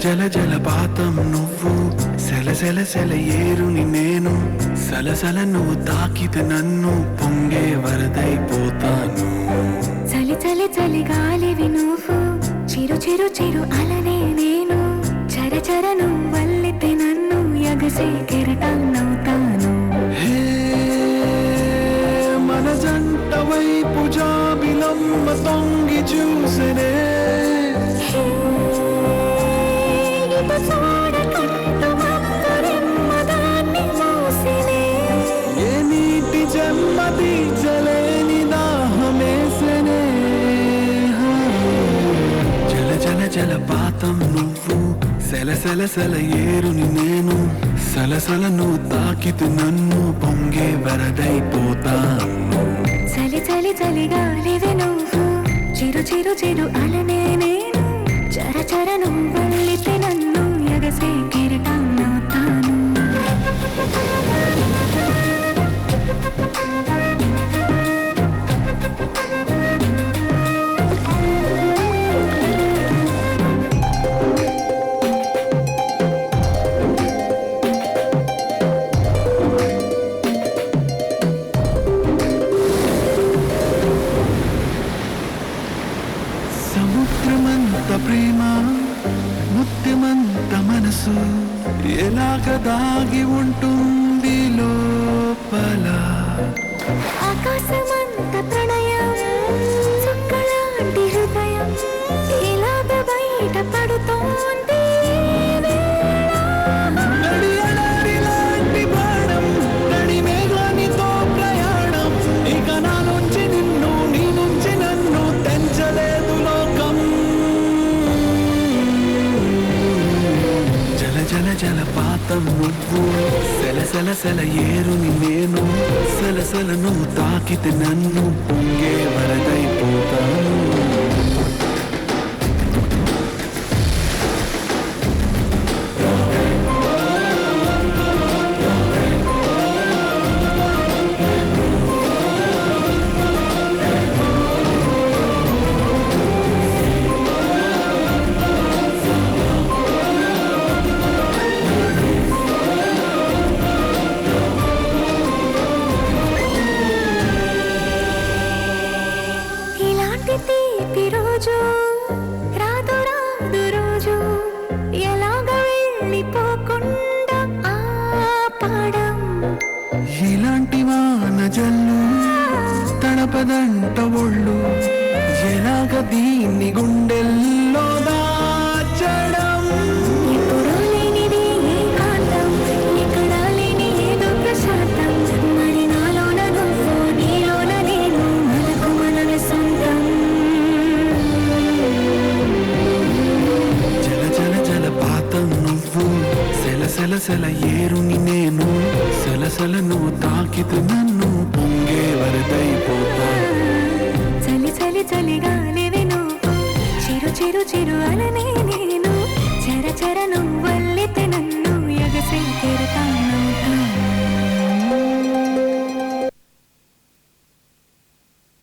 జల జలపాతం నువ్వు, సెల సెల సెల ఏరుని నేను, సలసల నువ్వు తాకితే నన్ను పొంగే వరదైపోతాను. చలి చలి చలి గాలివి నువ్వు, చిరు చిరు చిరు అలనే నేను, చర చర నువ్వల్లితే నన్ను ఎగసే కెరటాన్నవుతాను. హే మన జంట వైపు జాబిలమ్మ తొంగి చూసనే, ఏ నీటి జన్మ తీర్చలేని దాహమేసనే. జల జల జలపాతం నువ్వు, సెల సెల సెల ఏరుని నేను, సలసల నువ్వు తాకితే నన్ను పొంగే వరదైపోతాను. చలి చలి చలి గాలివి నువ్వు, చిరు చిరు చిరు అలనే నేను, చర చర నువ్వల్లితే నన్ను ఎగసే కెరటాన్నవుతాను. సముద్రమంత ప్రేమ, ముత్యమంత మనసు, ఎలాగ దాగి ఉంటుంది లోపల. ఆకాశమంత ప్రణయం, చుక్కలాంటి హృదయం, ఇలాగ బయట పడుతోంది. నడియలాంటి బాణం, నడి మేఘానితో ప్రయాణం, ఇక నా నుంచి నిన్ను, నీ నుంచి నన్ను తెంచలేదు లోకం. జల జల జలపాతం నువ్వు, సెల సెల సెల ఏరుని నేను, సలసల నువ్వు తాకితే నన్ను పొంగే వరదైపోతాను. తీపి రోజు రాదు రాదు రోజు, ఎలాగ వెళ్ళిపోకుండా ఆపడం. ఇలాంటి వాన జల్లు తడపదంట ఒళ్ళు, ఎలాగ దీన్ని గుండెల్లో దాచడం. ఎప్పుడూ లేనిది ఏకాంతం, ఎక్కడ లేని ఏదో ప్రశాంతం, మరి నాలోన నువ్వు, నీలోన నేను, మనకు మనమే సొంతం. జల జల జలపాతం నువ్వు, సెల సెల సెల ఏరుని నేను, సలసల నువ్వు తాకితే నన్ను పొంగే వరదైపోతా. చలి చలి చలి గాలివి నువ్వు, చిరు చిరు చిరు అలనే